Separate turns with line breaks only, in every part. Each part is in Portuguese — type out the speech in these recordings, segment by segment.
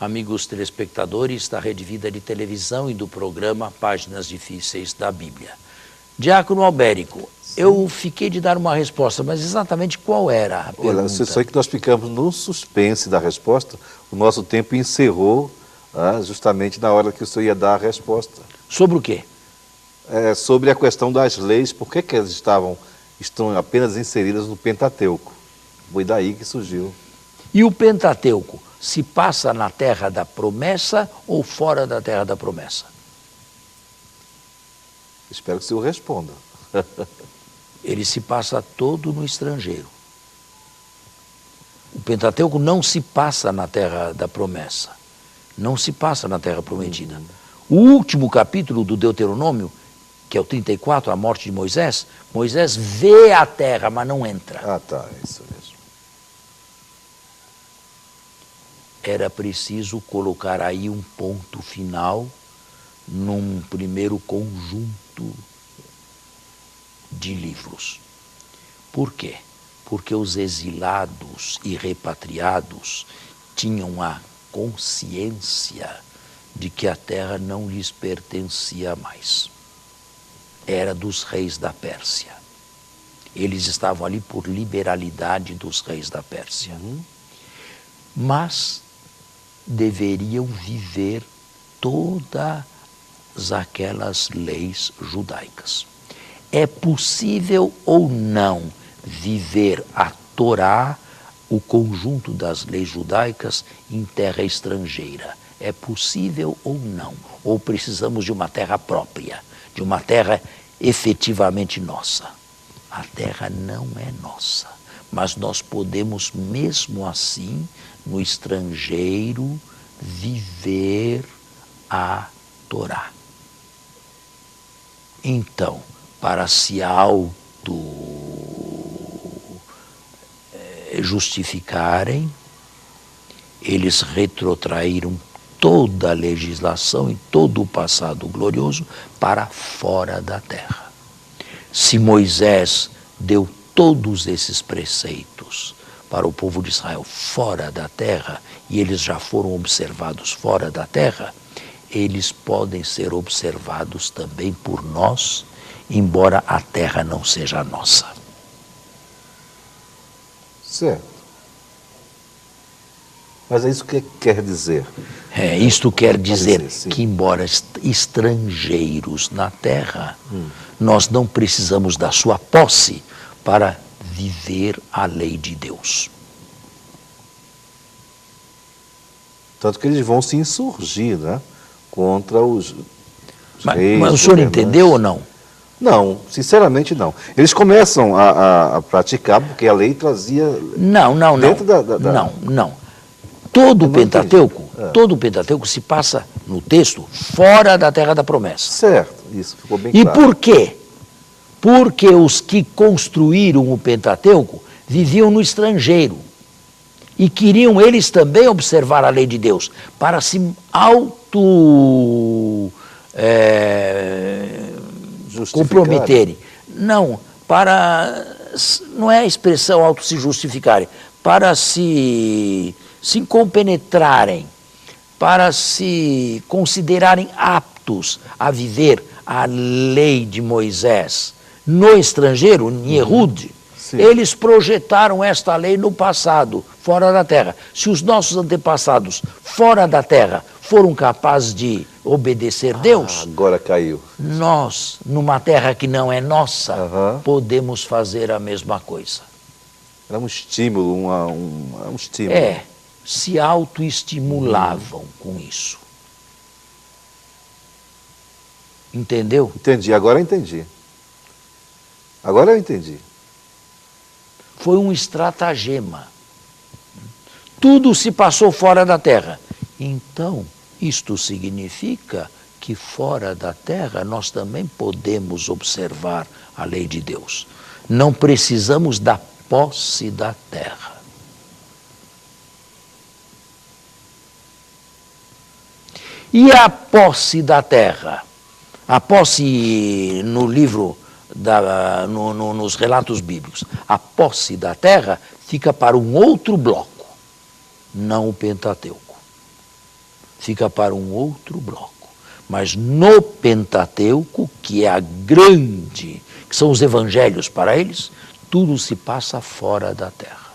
amigos telespectadores da Rede Vida de Televisão e do programa Páginas Difíceis da Bíblia. Diácono Albérico, eu fiquei de dar uma resposta, mas exatamente qual era a pergunta?
Olha, só que nós ficamos no suspense da resposta, o nosso tempo encerrou justamente na hora que o senhor ia dar a resposta.
Sobre o quê?
Sobre a questão das leis, por que elas estão apenas inseridas no Pentateuco? Foi daí que surgiu.
E o Pentateuco se passa na terra da promessa ou fora da terra da promessa?
Espero que o senhor responda.
Ele se passa todo no estrangeiro. O Pentateuco não se passa na terra da promessa. Não se passa na terra prometida. O último capítulo do Deuteronômio, que é o 34, a morte de Moisés, Moisés vê a terra, mas não entra.
Ah, tá, é isso mesmo.
Era preciso colocar aí um ponto final num primeiro conjunto de livros. Por quê? Porque os exilados e repatriados tinham a consciência de que a terra não lhes pertencia mais. Era dos reis da Pérsia. Eles estavam ali por liberalidade dos reis da Pérsia. Mas deveriam viver todas aquelas leis judaicas. É possível ou não viver a Torá, o conjunto das leis judaicas, em terra estrangeira? É possível ou não? Ou precisamos de uma terra própria, de uma terra efetivamente nossa? A terra não é nossa, mas nós podemos, mesmo assim, no estrangeiro, viver a Torá. Então, para se justificarem, eles retrotraíram toda a legislação e todo o passado glorioso para fora da terra. Se Moisés deu todos esses preceitos para o povo de Israel fora da terra, e eles já foram observados fora da terra, eles podem ser observados também por nós, embora a terra não seja nossa.
Certo. Mas é isso que quer dizer?
Isto quer dizer
sim.
que, embora estrangeiros na terra, nós não precisamos da sua posse para viver a lei de Deus.
Tanto que eles vão se insurgir, né, contra os reis.
Mas o senhor entendeu ou não?
Não, sinceramente não. Eles começam a praticar porque a lei trazia...
Não.
Dentro
Não. Todo o Pentateuco se passa no texto fora da terra da promessa.
Certo, isso ficou bem
E
claro.
por quê? Porque os que construíram o Pentateuco viviam no estrangeiro e queriam eles também observar a lei de Deus para se comprometerem. Não é a expressão auto se justificarem, para se compenetrarem, para se considerarem aptos a viver a lei de Moisés no estrangeiro, em Ehud. Eles projetaram esta lei no passado, fora da terra. Se os nossos antepassados, fora da terra, foram capazes de obedecer Deus,
agora caiu.
Nós, numa terra que não é nossa, podemos fazer a mesma coisa.
Era um estímulo, um estímulo.
Se autoestimulavam com isso. Entendeu?
Entendi, agora eu entendi. Agora eu entendi.
Foi um estratagema. Tudo se passou fora da terra. Então, isto significa que fora da terra nós também podemos observar a lei de Deus. Não precisamos da posse da terra. E a posse da terra? A posse no livro, nos relatos bíblicos, a posse da terra fica para um outro bloco, não o Pentateuco. fica para um outro bloco. Mas no Pentateuco, que é a grande, que são os evangelhos para eles, tudo se passa fora da terra.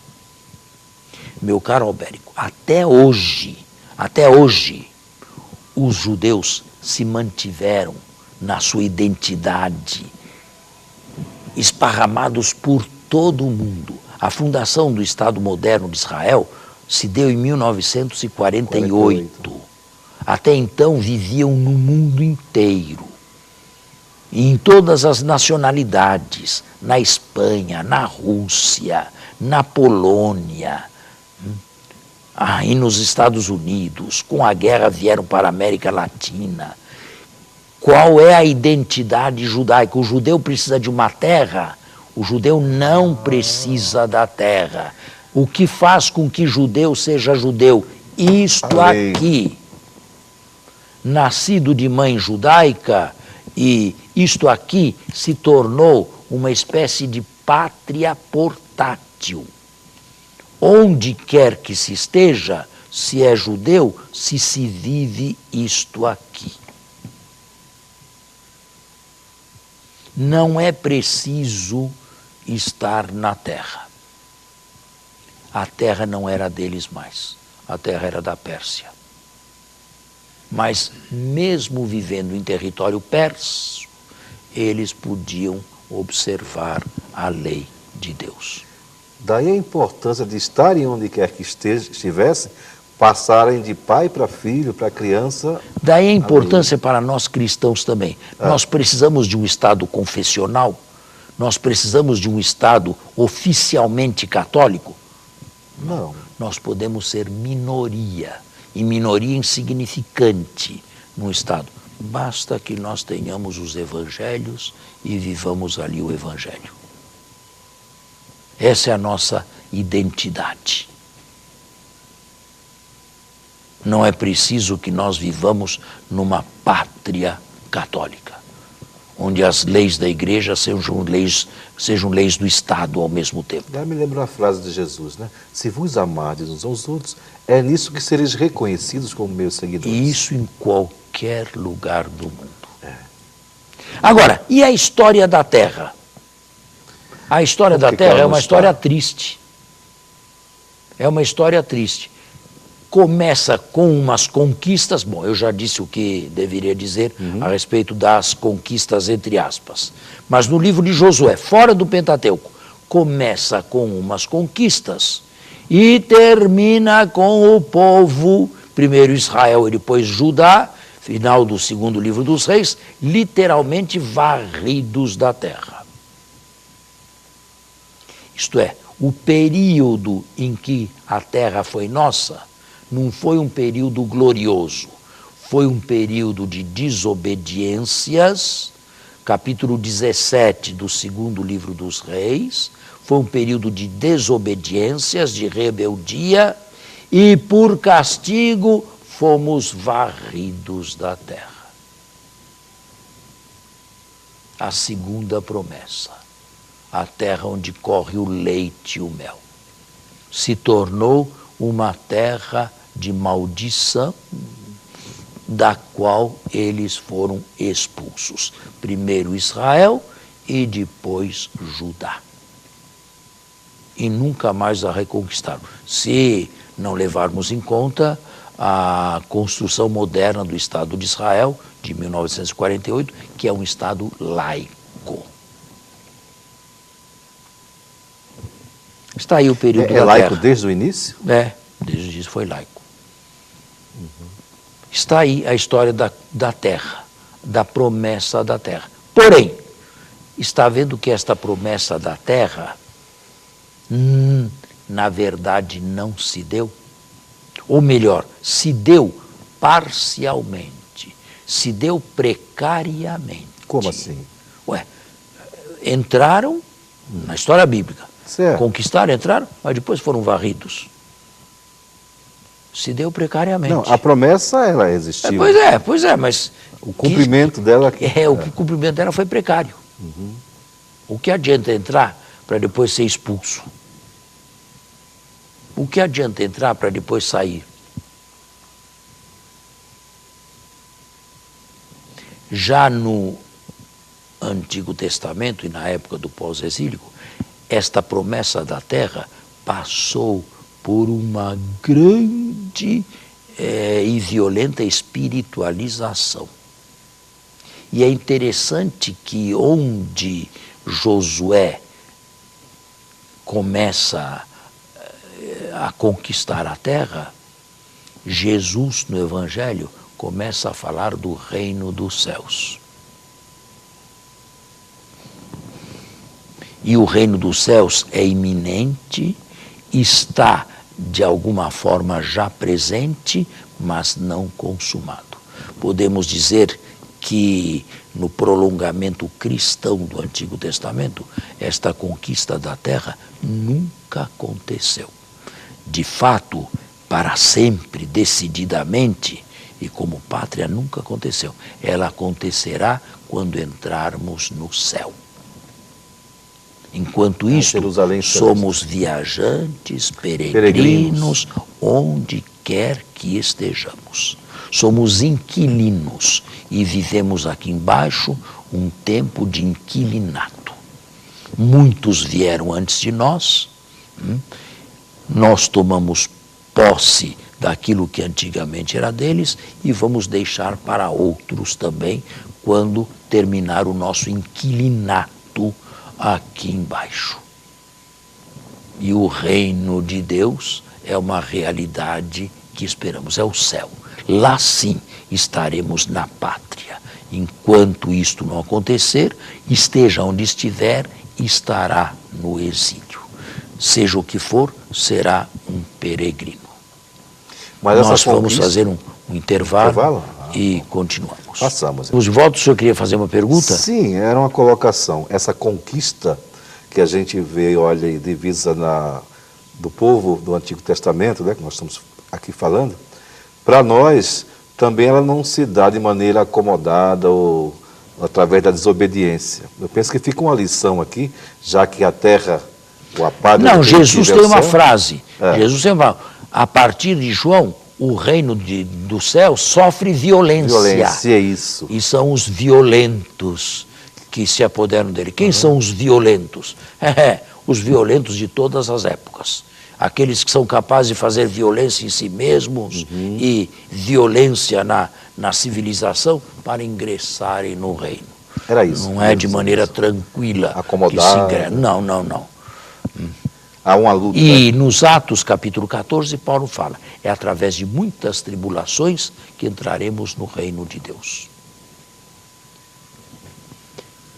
Meu caro Albérico, até hoje, os judeus se mantiveram na sua identidade, esparramados por todo o mundo. A fundação do Estado moderno de Israel se deu em 1948. Até então viviam no mundo inteiro, em todas as nacionalidades, na Espanha, na Rússia, na Polônia, e nos Estados Unidos. Com a guerra vieram para a América Latina. Qual é a identidade judaica? O judeu precisa de uma terra, o judeu não precisa da terra. O que faz com que judeu seja judeu? Isto aqui. Nascido de mãe judaica, e isto aqui se tornou uma espécie de pátria portátil. Onde quer que se esteja, se é judeu, se vive isto aqui. Não é preciso estar na terra. A terra não era deles mais, a terra era da Pérsia. Mas, mesmo vivendo em território persa, eles podiam observar a lei de Deus.
Daí a importância de estarem onde quer que estivessem, passarem de pai para filho, para criança.
Daí a importância para nós cristãos também. Nós precisamos de um Estado confessional, nós precisamos de um Estado oficialmente católico.
Não.
Nós podemos ser minoria, e minoria insignificante no Estado. Basta que nós tenhamos os evangelhos e vivamos ali o evangelho. Essa é a nossa identidade. Não é preciso que nós vivamos numa pátria católica, onde as leis da igreja sejam leis do Estado ao mesmo tempo.
Já me lembro a frase de Jesus, né? Se vos amardes uns aos outros, é nisso que sereis reconhecidos como meus seguidores.
E isso em qualquer lugar do mundo. Agora, e a história da Terra? A história da Terra é uma história triste. É uma história triste. Começa com umas conquistas, bom, eu já disse o que deveria dizer a respeito das conquistas entre aspas, mas no livro de Josué, fora do Pentateuco, começa com umas conquistas e termina com o povo, primeiro Israel e depois Judá, final do segundo livro dos reis, literalmente varridos da terra. Isto é, o período em que a terra foi nossa não foi um período glorioso, foi um período de desobediências, capítulo 17 do segundo livro dos reis, foi um período de desobediências, de rebeldia, e por castigo fomos varridos da terra. A segunda promessa, a terra onde corre o leite e o mel, se tornou uma terra de maldição, da qual eles foram expulsos. Primeiro Israel e depois Judá. E nunca mais a reconquistaram. Se não levarmos em conta a construção moderna do Estado de Israel, de 1948, que é um Estado laico. Está aí o período da terra.
É laico desde o início?
Desde o início foi laico. Está aí a história da terra, da promessa da terra. Porém, está vendo que esta promessa da terra, na verdade, não se deu? Ou melhor, se deu parcialmente, se deu precariamente.
Como assim?
Entraram na história bíblica.
Certo.
Conquistaram, entraram, mas depois foram varridos. Se deu precariamente.
Não, a promessa, ela existiu.
Pois é, mas...
O cumprimento dela...
O cumprimento dela foi precário. O que adianta entrar para depois ser expulso? O que adianta entrar para depois sair? Já no Antigo Testamento e na época do pós-exílico, esta promessa da terra passou por uma grande e violenta espiritualização. E é interessante que onde Josué começa a conquistar a terra, Jesus no Evangelho começa a falar do reino dos céus. E o reino dos céus é iminente, está de alguma forma já presente, mas não consumado. Podemos dizer que no prolongamento cristão do Antigo Testamento, esta conquista da terra nunca aconteceu. De fato, para sempre, decididamente, e como pátria nunca aconteceu. Ela acontecerá quando entrarmos no céu. Enquanto isto, somos viajantes, peregrinos, onde quer que estejamos. Somos inquilinos e vivemos aqui embaixo um tempo de inquilinato. Muitos vieram antes de nós, nós tomamos posse daquilo que antigamente era deles e vamos deixar para outros também quando terminar o nosso inquilinato aqui embaixo. E o reino de Deus é uma realidade que esperamos, é o céu. Lá sim estaremos na pátria. Enquanto isto não acontecer, esteja onde estiver, estará no exílio. Seja o que for, será um peregrino.
Mas
nós vamos fazer um intervalo e continuamos.
Passamos.
Os votos, o senhor queria fazer uma pergunta?
Sim, era uma colocação. Essa conquista que a gente vê, olha, de divisa do povo do Antigo Testamento, né, que nós estamos aqui falando, para nós também ela não se dá de maneira acomodada ou através da desobediência. Eu penso que fica uma lição aqui, já que a terra, o apado...
Não, Jesus tem uma frase. Jesus tem uma frase. A partir de João, o reino do céu sofre violência.
Violência, é isso.
E são os violentos que se apoderam dele. Quem são os violentos? Os violentos de todas as épocas. Aqueles que são capazes de fazer violência em si mesmos e violência na civilização para ingressarem no reino.
Era isso.
Não é de maneira tranquila.
Acomodada.
Não.
Há uma luta.
E nos Atos, capítulo 14, Paulo fala, é através de muitas tribulações que entraremos no reino de Deus.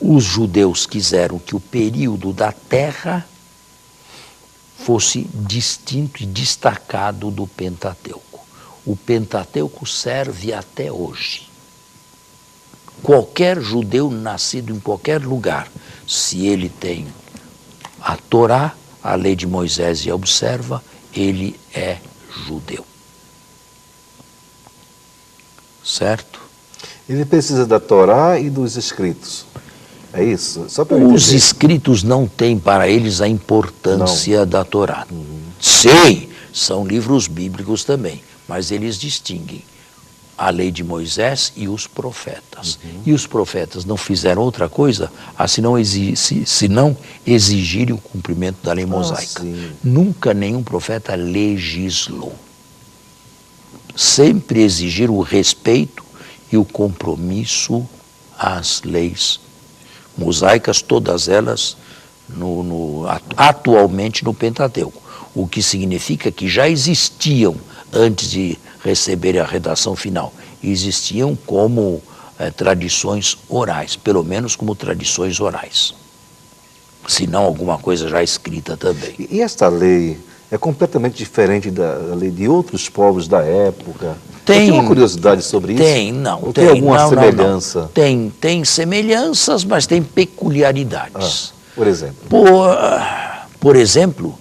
Os judeus quiseram que o período da terra fosse distinto e destacado do Pentateuco. O Pentateuco serve até hoje. Qualquer judeu nascido em qualquer lugar, se ele tem a Torá, a lei de Moisés e a observa, ele é judeu. Certo?
Ele precisa da Torá e dos escritos. É isso? Só para
Os escritos não têm para eles a importância da Torá. Sim, são livros bíblicos também, mas eles distinguem a lei de Moisés e os profetas. E os profetas não fizeram outra coisa se não exigirem o cumprimento da lei mosaica. Nunca nenhum profeta legislou. Sempre exigiram o respeito e o compromisso às leis mosaicas, todas elas atualmente no Pentateuco. O que significa que já existiam antes de receberem a redação final. Existiam como tradições orais, pelo menos como tradições orais. Se não, alguma coisa já escrita também.
E esta lei é completamente diferente da lei de outros povos da época? Tem uma curiosidade sobre isso? Tem alguma semelhança?
Tem semelhanças, mas tem peculiaridades.
Por exemplo?
Por exemplo,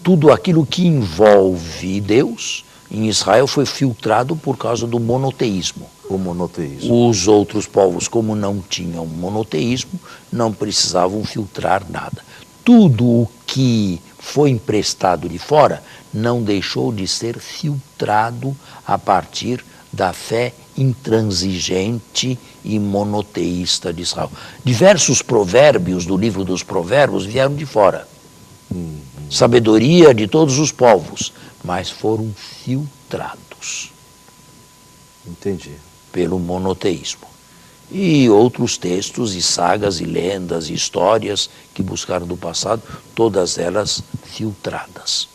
tudo aquilo que envolve Deus, em Israel foi filtrado por causa do monoteísmo.
O monoteísmo.
Os outros povos, como não tinham monoteísmo, não precisavam filtrar nada. Tudo o que foi emprestado de fora não deixou de ser filtrado a partir da fé intransigente e monoteísta de Israel. Diversos provérbios do livro dos provérbios vieram de fora. Sabedoria de todos os povos, mas foram filtrados.
Entendi.
Pelo monoteísmo. E outros textos e sagas e lendas e histórias que buscaram do passado, todas elas filtradas.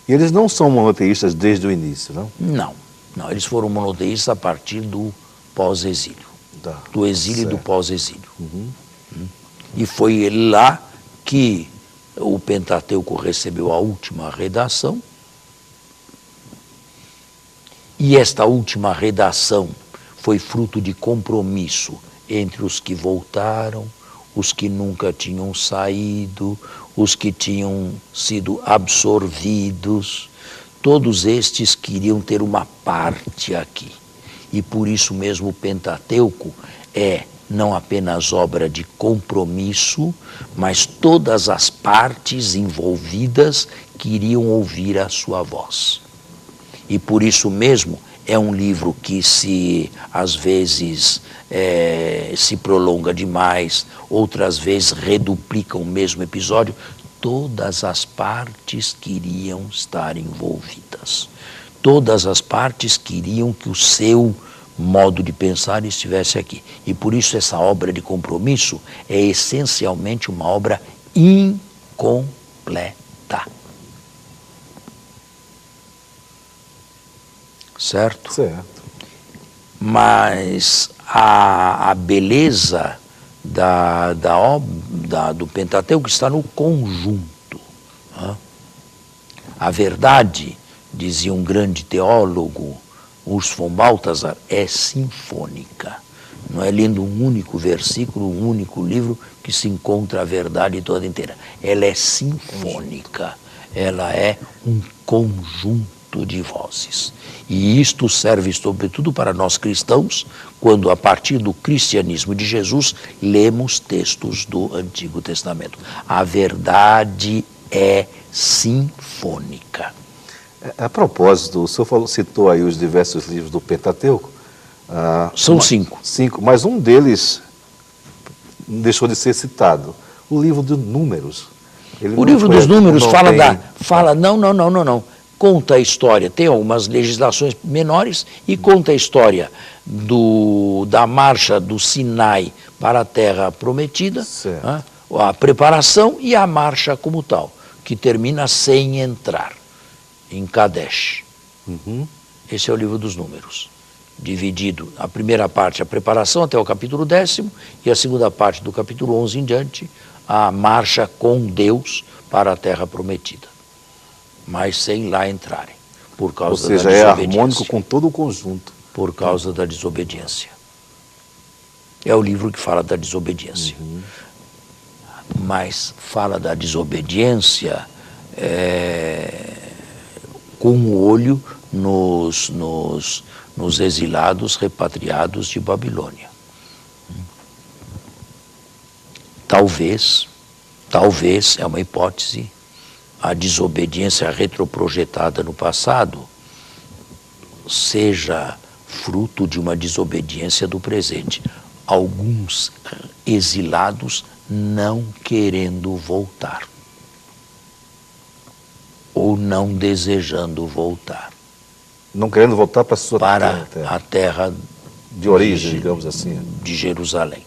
E eles não são monoteístas desde o início, não?
Não, eles foram monoteístas a partir do pós-exílio, do exílio e do pós-exílio. E foi lá que o Pentateuco recebeu a última redação, e esta última redação foi fruto de compromisso entre os que voltaram, os que nunca tinham saído, os que tinham sido absorvidos. Todos estes queriam ter uma parte aqui. E por isso mesmo o Pentateuco é não apenas obra de compromisso, mas todas as partes envolvidas queriam ouvir a sua voz. E por isso mesmo é um livro que às vezes se prolonga demais, outras vezes reduplica o mesmo episódio. Todas as partes queriam estar envolvidas. Todas as partes queriam que o seu modo de pensar estivesse aqui. E por isso essa obra de compromisso é essencialmente uma obra incompleta. Certo?
Certo.
Mas a beleza do Pentateuco está no conjunto. Né? A verdade, dizia um grande teólogo, Urs von Balthasar, é sinfônica. Não é lendo um único versículo, um único livro que se encontra a verdade toda inteira. Ela é sinfônica, ela é um conjunto de vozes. E isto serve sobretudo para nós cristãos, quando a partir do cristianismo de Jesus, lemos textos do Antigo Testamento. A verdade é sinfônica.
A propósito, o senhor citou aí os diversos livros do Pentateuco.
São 5.
5, mas um deles deixou de ser citado. O livro de Números.
O livro dos Números fala não. Conta a história, tem algumas legislações menores e conta a história da marcha do Sinai para a Terra Prometida, né, a preparação e a marcha como tal, que termina sem entrar em Kadesh. Esse é o livro dos Números, dividido, a primeira parte a preparação até o capítulo 10º e a segunda parte do capítulo 11 em diante, a marcha com Deus para a Terra Prometida, mas sem lá entrarem, por causa da desobediência.
Ou seja, é harmônico com todo o conjunto.
Por causa da desobediência. É o livro que fala da desobediência. Mas fala da desobediência com o olho nos exilados repatriados de Babilônia. Talvez, é uma hipótese, a desobediência retroprojetada no passado seja fruto de uma desobediência do presente. Alguns exilados não querendo voltar. Ou não desejando voltar.
Não querendo voltar para a sua
terra. A terra
de origem, digamos assim.
De Jerusalém.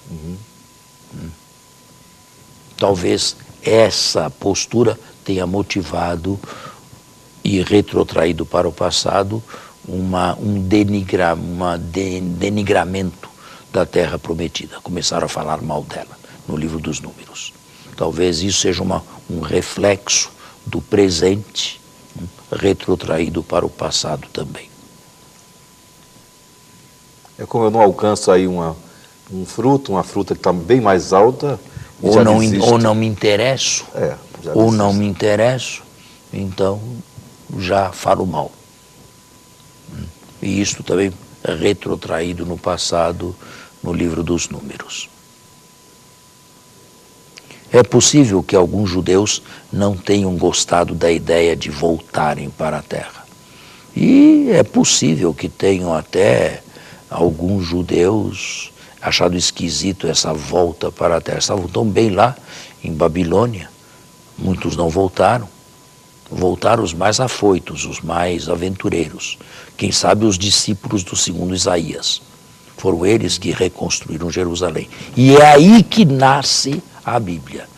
Talvez essa postura tenha motivado e retrotraído para o passado um denigramento da Terra Prometida. Começaram a falar mal dela no livro dos Números. Talvez isso seja um reflexo do presente, retrotraído para o passado também.
É como eu não alcanço aí uma fruta que está bem mais alta.
Ou não me interesso, me interesso, então já falo mal. E isto também é retrotraído no passado, no livro dos Números. É possível que alguns judeus não tenham gostado da ideia de voltarem para a terra. E é possível que tenham até alguns judeus acharam esquisito essa volta para a terra. Estavam tão bem lá em Babilônia, muitos não voltaram. Voltaram os mais afoitos, os mais aventureiros. Quem sabe os discípulos do segundo Isaías. Foram eles que reconstruíram Jerusalém. E é aí que nasce a Bíblia.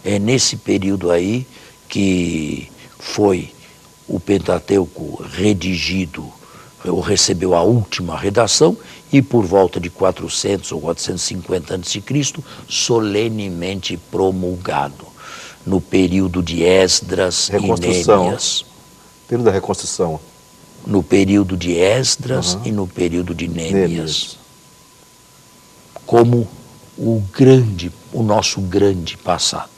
É nesse período aí que foi o Pentateuco redigido, ou recebeu a última redação, e por volta de 400 ou 450 a.C., solenemente promulgado, no período de Esdras e Neemias.
Período da reconstrução.
No período de Esdras e no período de Neemias. Como o nosso grande passado.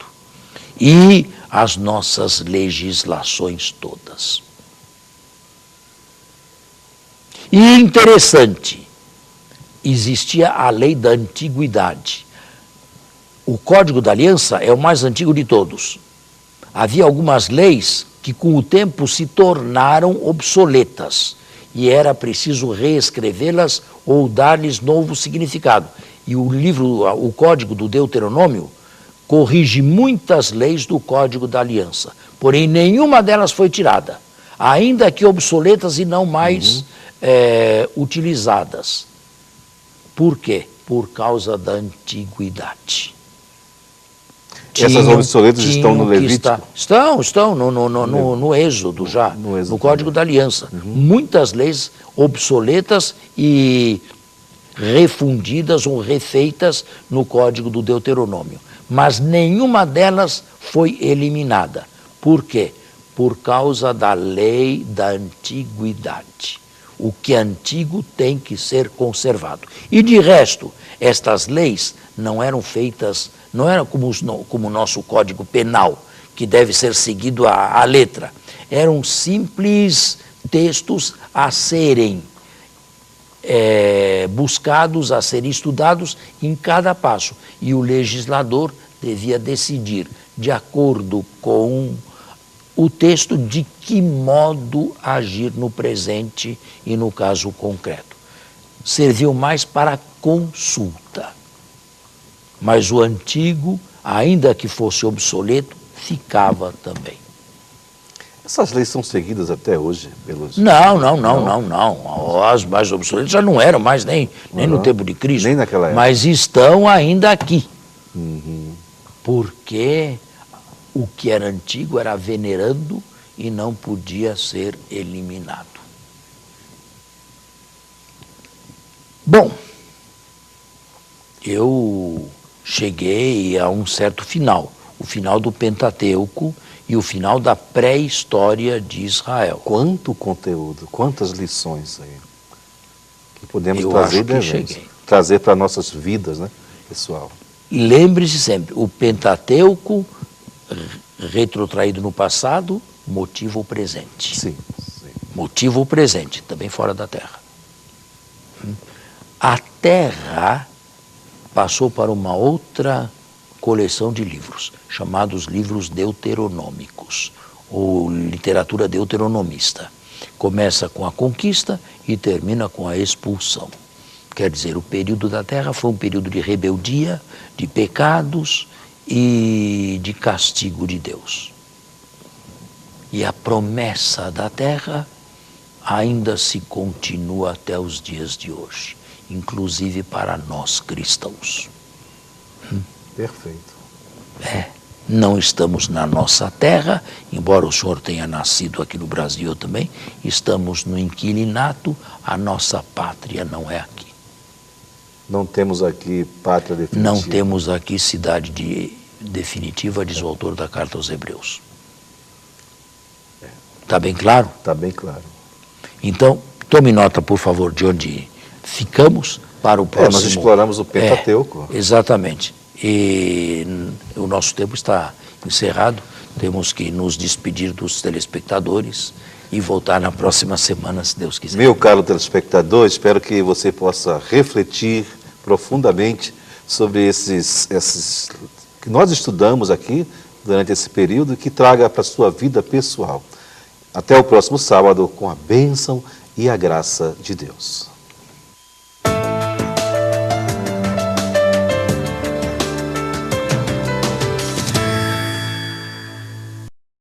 E as nossas legislações todas. E interessante, existia a lei da antiguidade. O Código da Aliança é o mais antigo de todos. Havia algumas leis que com o tempo se tornaram obsoletas e era preciso reescrevê-las ou dar-lhes novo significado. E o Código do Deuteronômio corrige muitas leis do Código da Aliança, porém nenhuma delas foi tirada, ainda que obsoletas e não mais utilizadas. Por quê? Por causa da antiguidade.
Essas obsoletas estão no Levítico?
Estão no Êxodo já, no Código da Aliança. Muitas leis obsoletas e refundidas ou refeitas no Código do Deuteronômio. Mas nenhuma delas foi eliminada. Por quê? Por causa da lei da antiguidade. O que é antigo tem que ser conservado. E de resto, estas leis não eram feitas, não era como o nosso Código Penal, que deve ser seguido à letra. Eram simples textos a serem buscados, a serem estudados em cada passo. E o legislador devia decidir, de acordo com o texto, de que modo agir no presente e no caso concreto. Serviu mais para consulta. Mas o antigo, ainda que fosse obsoleto, ficava também.
Essas leis são seguidas até hoje pelos...
Não. As mais obsoletas já não eram mais nem no tempo de Cristo.
Nem naquela época.
Mas estão ainda aqui. Porque o que era antigo era venerando e não podia ser eliminado. Bom, eu cheguei a um certo final, o final do Pentateuco e o final da pré-história de Israel.
Quanto conteúdo, quantas lições aí que podemos trazer para nossas vidas, né, pessoal?
Lembre-se sempre, o Pentateuco retrotraído no passado motiva o presente.
Sim.
Motiva o presente, também fora da Terra. A Terra passou para uma outra coleção de livros, chamados livros deuteronômicos, ou literatura deuteronomista. Começa com a conquista e termina com a expulsão. Quer dizer, o período da Terra foi um período de rebeldia, de pecados e de castigo de Deus. E a promessa da Terra ainda se continua até os dias de hoje, inclusive para nós cristãos.
Perfeito.
Não estamos na nossa terra, embora o senhor tenha nascido aqui no Brasil também, estamos no inquilinato, a nossa pátria não é aqui.
Não temos aqui pátria definitiva.
Não temos aqui cidade definitiva, diz o autor da Carta aos Hebreus. Está bem claro?
Está bem claro.
Então, tome nota, por favor, de onde ficamos para o próximo.
Nós exploramos o Pentateuco.
Exatamente. E o nosso tempo está encerrado. Temos que nos despedir dos telespectadores e voltar na próxima semana, se Deus quiser.
Meu caro telespectador, espero que você possa refletir profundamente sobre esses que nós estudamos aqui durante esse período e que traga para a sua vida pessoal. Até o próximo sábado, com a bênção e a graça de Deus.